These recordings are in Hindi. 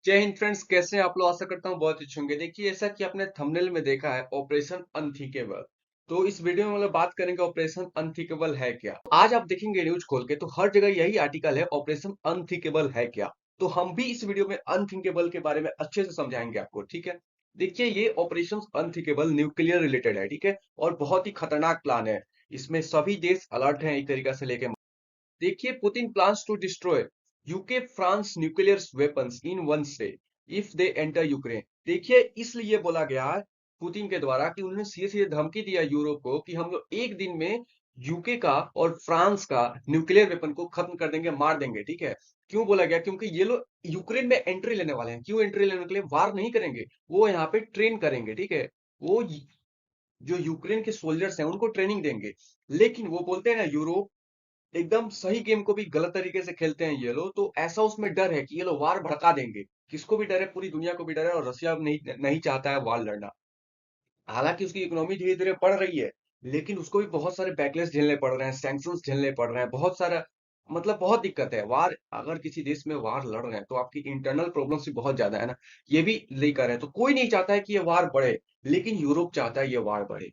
जय हिंद फ्रेंड्स, कैसे हैं आप लोग। आशा करता हूँ बहुत अच्छे होंगे। देखिए, जैसा कि आपने थंबनेल में देखा है, ऑपरेशन अनथिंकेबल। तो इस वीडियो में हम लोग बात करेंगे ऑपरेशन अनथिंकेबल है क्या। आज आप देखेंगे न्यूज खोल के तो हर जगह यही आर्टिकल है, ऑपरेशन अनथिंकेबल है क्या। तो हम भी इस वीडियो में अनथिंकेबल के बारे में अच्छे से समझाएंगे आपको, ठीक है। देखिए, ये ऑपरेशन अनथिंकेबल न्यूक्लियर रिलेटेड है, ठीक है, और बहुत ही खतरनाक प्लान है। इसमें सभी देश अलर्ट हैं एक तरीका से लेके। देखिए, Putin plans to destroy UK France nuclear weapons in one day if they enter Ukraine. देखिए, इसलिए बोला गया है पुतिन के द्वारा कि उन्होंने सीधे सीधे धमकी दिया यूरोप को कि हम लोग एक दिन में यूके का और फ्रांस का न्यूक्लियर वेपन को खत्म कर देंगे, मार देंगे, ठीक है। क्यों बोला गया? क्योंकि ये लोग यूक्रेन में एंट्री लेने वाले हैं। क्यों एंट्री लेने के लिए? वार नहीं करेंगे, वो यहाँ पे ट्रेन करेंगे, ठीक है। वो जो यूक्रेन के सोल्जर्स हैं उनको ट्रेनिंग देंगे। लेकिन वो बोलते हैं ना, यूरोप एकदम सही गेम को भी गलत तरीके से खेलते हैं ये लोग। तो ऐसा उसमें डर है कि ये लोग वार भड़का देंगे। किसको भी डर है, पूरी दुनिया को भी डर है, और रशिया अब नहीं नहीं चाहता है वार लड़ना। हालांकि उसकी इकोनॉमी धीरे धीरे बढ़ रही है, लेकिन उसको भी बहुत सारे बैकलेस झेलने पड़ रहे हैं, सैंक्शंस झेलने पड़ रहे हैं, बहुत सारा मतलब बहुत दिक्कत है। वार अगर किसी देश में वार लड़ रहे हैं तो आपकी इंटरनल प्रॉब्लम्स भी बहुत ज्यादा है ना। ये भी लेकर है, तो कोई नहीं चाहता है कि ये वार बढ़े, लेकिन यूरोप चाहता है ये वार बढ़े,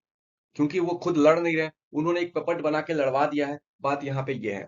क्योंकि वो खुद लड़ नहीं रहे। उन्होंने एक पपट बना के लड़वा दिया है। बात यहाँ पे ये है,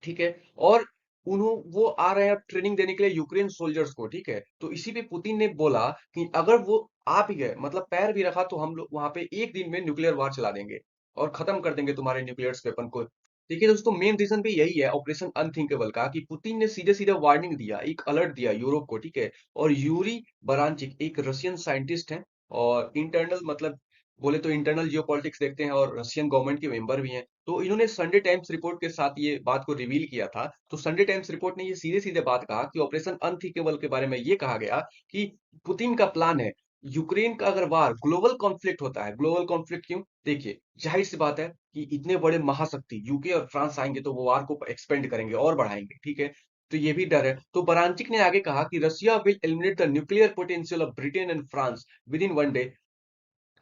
ठीक है। और वो आ रहे हैं अब ट्रेनिंग देने के लिए यूक्रेन सोल्जर्स को, ठीक है। तो इसी पे पुतिन ने बोला कि अगर वो आ भी गए, मतलब पैर भी रखा, तो हम लोग वहां पे एक दिन में न्यूक्लियर वार चला देंगे और खत्म कर देंगे तुम्हारे न्यूक्लियर वेपन को। देखिए दोस्तों, मेन रीजन भी यही है ऑपरेशन अनथिंकेबल का, कि पुतिन ने सीधे सीधे वार्निंग दिया, एक अलर्ट दिया यूरोप को, ठीक है। और यूरी बरांचिक एक रशियन साइंटिस्ट हैं, और इंटरनल मतलब बोले तो इंटरनल जियोपॉलिटिक्स देखते हैं और रशियन गवर्नमेंट के मेंबर भी हैं। तो इन्होंने संडे टाइम्स रिपोर्ट के साथ ये बात को रिवील किया था। तो संडे टाइम्स रिपोर्ट ने ये सीधे सीधे बात कहा कि ऑपरेशन अनथिंकेबल के बारे में ये कहा गया कि पुतिन का प्लान है, यूक्रेन का अगर वार ग्लोबल कॉन्फ्लिक्ट होता है। ग्लोबल कॉन्फ्लिक्ट क्यों? देखिए, जाहिर सी बात है कि इतने बड़े महाशक्ति यूके और फ्रांस आएंगे तो वो वार को एक्सपेंड करेंगे और बढ़ाएंगे, ठीक है। तो ये भी डर है। तो बरांचिक ने आगे कहा कि Russia will eliminate the nuclear potential of Britain and France with in one day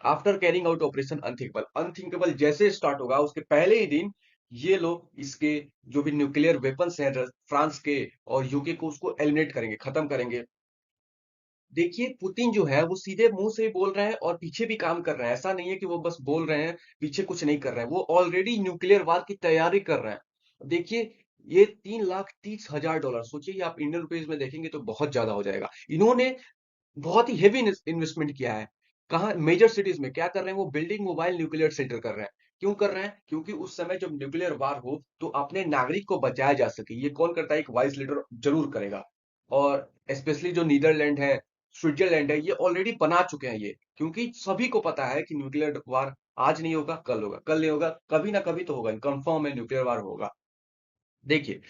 after carrying out operation unthinkable. Unthinkable जैसे स्टार्ट होगा उसके पहले ही दिन ये लोग इसके जो भी न्यूक्लियर वेपन्स हैं फ्रांस के और यूके को, उसको एलिमिनेट करेंगे, खत्म करेंगे। देखिए, पुतिन जो है वो सीधे मुंह से ही बोल रहे हैं और पीछे भी काम कर रहे हैं। ऐसा नहीं है कि वो बस बोल रहे हैं, पीछे कुछ नहीं कर रहे हैं। वो ऑलरेडी न्यूक्लियर वार की तैयारी कर रहे हैं। देखिए, ये 3,30,000 डॉलर, सोचिए आप इंडियन रुपीज में देखेंगे तो बहुत ज्यादा हो जाएगा। इन्होंने बहुत ही हेवी इन्वेस्टमेंट किया है। कहाँ? मेजर सिटीज में। क्या कर रहे हैं? वो बिल्डिंग मोबाइल न्यूक्लियर सेंटर कर रहे हैं। क्यों कर रहे हैं? क्योंकि उस समय जब न्यूक्लियर वार हो तो अपने नागरिक को बचाया जा सके। ये कौन करता है? एक वाइस लीडर जरूर करेगा। और स्पेशली जो नीदरलैंड है, स्विट्जरलैंड है, ये ऑलरेडी बना चुके हैं ये, क्योंकि सभी को पता है कि न्यूक्लियर वार आज नहीं होगा, कल होगा, कल नहीं होगा, कभी ना कभी तो होगा, कंफर्म है न्यूक्लियर वार होगा। देखिए,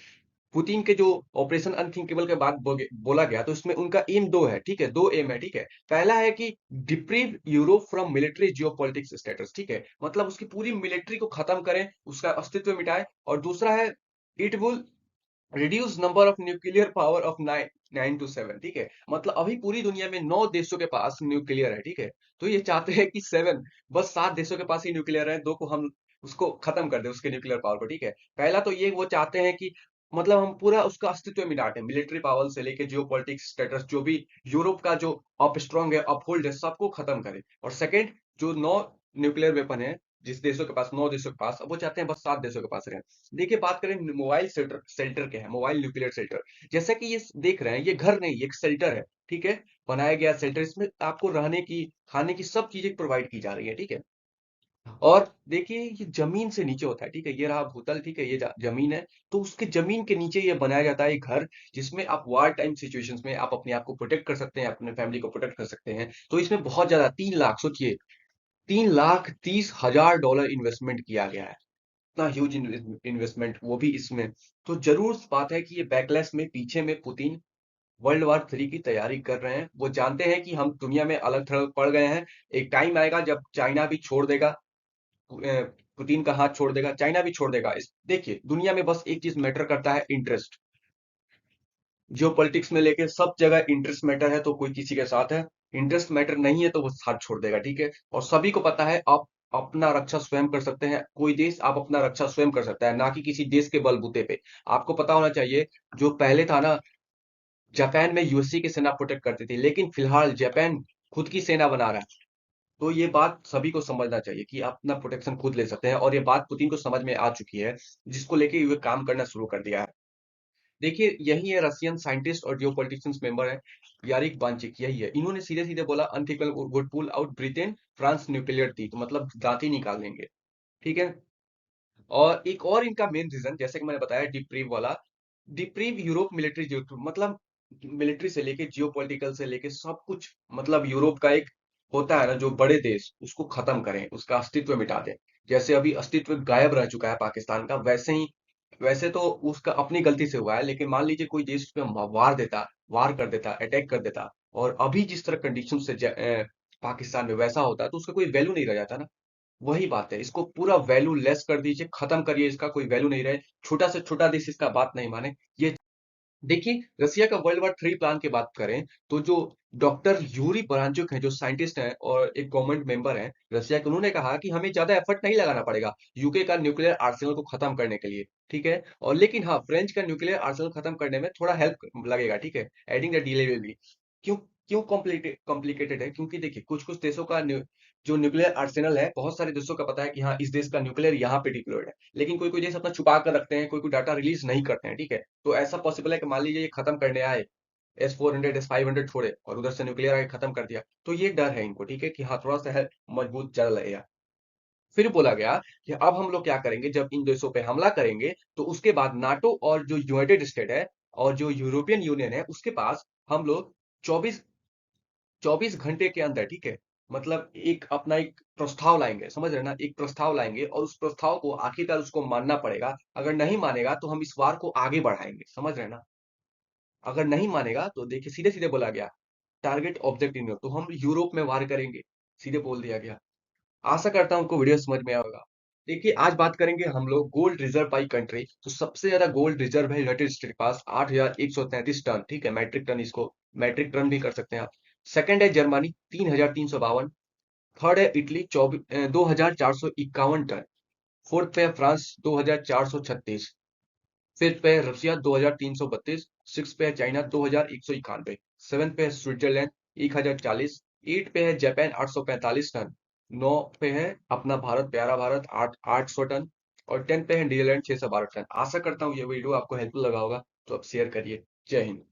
पुतिन के जो ऑपरेशन अनथिंकेबल के बाद बोला गया, तो इसमें उनका एम दो है, ठीक है। दो एम है, ठीक है। पहला है कि deprive Europe from military geopolitics status, ठीक है, मतलब उसकी पूरी मिलिट्री को खत्म करें, उसका अस्तित्व मिटाए। और दूसरा है it will reduce number of nuclear power of 9 to 7, ठीक है। मतलब अभी पूरी दुनिया में 9 देशों के पास न्यूक्लियर है, ठीक है। तो ये चाहते हैं कि 7, बस 7 देशों के पास ही न्यूक्लियर है, दो को हम उसको खत्म कर दे, उसके न्यूक्लियर पावर को, ठीक है। पहला तो ये वो चाहते हैं कि मतलब हम पूरा उसका अस्तित्व मिटा दें, मिलिट्री पावर से लेके जियो पॉलिटिक्स स्टेटस, जो भी यूरोप का जो अप स्ट्रांग है, अपहोल्ड है, सबको खत्म करें। और सेकंड, जो 9 न्यूक्लियर वेपन है, जिस देशों के पास 9 देशों के पास, अब वो चाहते हैं बस 7 देशों के पास रहे। देखिए, बात करें मोबाइल शेल्टर शेल्टर के हैं, मोबाइल न्यूक्लियर शेल्टर। जैसा कि ये देख रहे हैं, ये घर नहीं, ये एक शेल्टर है, ठीक है। बनाया गया शेल्टर, इसमें आपको रहने की, खाने की सब चीजें प्रोवाइड की जा रही है, ठीक है। और देखिए, ये जमीन से नीचे होता है, ठीक है। ये रहा भूतल, ठीक है, ये जमीन है। तो उसके जमीन के नीचे ये बनाया जाता है एक घर, जिसमें आप वार टाइम सिचुएशंस में आप अपने आप को प्रोटेक्ट कर सकते हैं, अपने फैमिली को प्रोटेक्ट कर सकते हैं। तो इसमें बहुत ज्यादा 3 लाख, सोचिए, 3,30,000 डॉलर इन्वेस्टमेंट किया गया है। इतना ह्यूज इन्वेस्टमेंट, वो भी इसमें। तो जरूर बात है कि ये बैकलैश में, पीछे में पुतिन वर्ल्ड वार 3 की तैयारी कर रहे हैं। वो जानते हैं कि हम दुनिया में अलग थलग पड़ गए हैं। एक टाइम आएगा जब चाइना भी छोड़ देगा, पुतिन का हाथ छोड़ देगा, चाइना भी छोड़ देगा। इस देखिए, दुनिया में बस एक चीज मैटर करता है, इंटरेस्ट। जियो पॉलिटिक्स में लेके सब जगह इंटरेस्ट मैटर है, तो कोई किसी के साथ है। इंटरेस्ट मैटर नहीं है तो वो साथ छोड़ देगा, ठीक है। और सभी को पता है, आप अपना रक्षा स्वयं कर सकते हैं। कोई देश आप अपना रक्षा स्वयं कर सकता है, ना कि किसी देश के बलबूते पे। आपको पता होना चाहिए, जो पहले था ना, जापान में यूएसए की सेना प्रोटेक्ट करती थी, लेकिन फिलहाल जापान खुद की सेना बना रहा है। तो ये बात सभी को समझना चाहिए कि आप अपना प्रोटेक्शन खुद ले सकते हैं, और ये बात पुतिन को समझ में आ चुकी है, जिसको लेके वे काम करना शुरू कर दिया है। देखिए, यही है रशियन साइंटिस्ट और जियो पॉलिटिशियंस मेंबर है यारिक बांचिक, यही है। इन्होंने सीधे सीधे बोला unthinkable would pull out Britain France nuclear थी, तो मतलब दांत ही निकाल देंगे। ठीक है। और एक और इनका मेन रीजन, जैसे कि मैंने बताया डिप्रीव वाला, डिप्रीव यूरोप मिलिट्री जो मतलब मिलिट्री से लेके जियोपॉलिटिकल से लेके सब कुछ, मतलब यूरोप का एक होता है ना जो बड़े देश, उसको खत्म करें, उसका अस्तित्व मिटा दें। जैसे अभी अस्तित्व गायब रह चुका है पाकिस्तान का, वैसे ही, वैसे तो उसका अपनी गलती से हुआ है, लेकिन मान लीजिए कोई देश उस पे वार कर देता, अटैक कर देता, और अभी जिस तरह कंडीशन से पाकिस्तान में वैसा होता है, तो उसका कोई वैल्यू नहीं रह जाता ना। वही बात है, इसको पूरा वैल्यू लेस कर दीजिए, खत्म करिए, इसका कोई वैल्यू नहीं रहे। छोटा से छोटा देश इसका बात नहीं माने। ये देखिए, रसिया का वर्ल्ड वॉर 3 प्लान की बात करें, तो जो डॉक्टर यूरी परांचुक हैं, जो साइंटिस्ट हैं और एक गवर्नमेंट मेंबर हैं रसिया के, उन्होंने कहा कि हमें ज्यादा एफर्ट नहीं लगाना पड़ेगा यूके का न्यूक्लियर आर्सेनल को खत्म करने के लिए। ठीक है। और लेकिन हाँ, फ्रेंच का न्यूक्लियर आर्सेनल खत्म करने में थोड़ा हेल्प लगेगा। ठीक है। Adding the delay will be. क्यों क्यों कॉम्प्लिकेटेड है? क्योंकि देखिए, कुछ कुछ देशों का जो न्यूक्लियर आर्सेनल है, बहुत सारे देशों का पता है कि हाँ, इस देश का न्यूक्लियर यहाँ पे डिप्लॉयड है, लेकिन कोई कोई देश अपना छुपा कर रखते हैं, कोई कोई डाटा रिलीज नहीं करते हैं। ठीक है। तो ऐसा पॉसिबल है कि मान लीजिए ये खत्म करने आए, S-400 S-500 छोड़े, और उधर से न्यूक्लियर आके खत्म कर दिया, तो ये डर है इनको। ठीक है, कि हाँ, थोड़ा सा है, मजबूत ज्यादा लगेगा। फिर बोला गया कि अब हम लोग क्या करेंगे, जब इन देशों पे हमला करेंगे, तो उसके बाद नाटो और जो यूनाइटेड स्टेट है और जो यूरोपियन यूनियन है, उसके पास हम लोग 24 घंटे के अंदर, ठीक है, मतलब एक अपना एक प्रस्ताव लाएंगे, समझ रहे हैं ना, एक प्रस्ताव लाएंगे, और उस प्रस्ताव को आखिरकार उसको मानना पड़ेगा। अगर नहीं मानेगा तो हम इस वार को आगे बढ़ाएंगे, समझ रहे हैं ना। अगर नहीं मानेगा तो देखिए, सीधे सीधे बोला गया, टारगेट ऑब्जेक्ट इन, तो हम यूरोप में वार करेंगे, सीधे बोल दिया गया। आशा करता हूँ आपको वीडियो समझ में आया होगा। देखिए, आज बात करेंगे हम लोग गोल्ड रिजर्व बाई कंट्री। तो सबसे ज्यादा गोल्ड रिजर्व है यूनाइटेड स्टेट के पास, 8,133 टन। ठीक है, मैट्रिक टन, इसको मैट्रिक टन भी कर सकते हैं आप। सेकंड है जर्मनी, 3,352। थर्ड है इटली, 2,451 टन। फोर्थ पे है फ्रांस, 2,436। फिफ्थ पे है रशिया, 2,332। सिक्स पे है चाइना, 2,191। सेवन्थ पे है स्विट्जरलैंड, 1,040। एट पे है जापान, 845 टन। नौ पे है अपना भारत, प्यारा भारत, 800 टन। और 10 पे है नीदरलैंड, 612 टन। आशा करता हूँ ये वीडियो आपको हेल्पफुल लगा होगा, तो आप शेयर करिए। जय हिंद।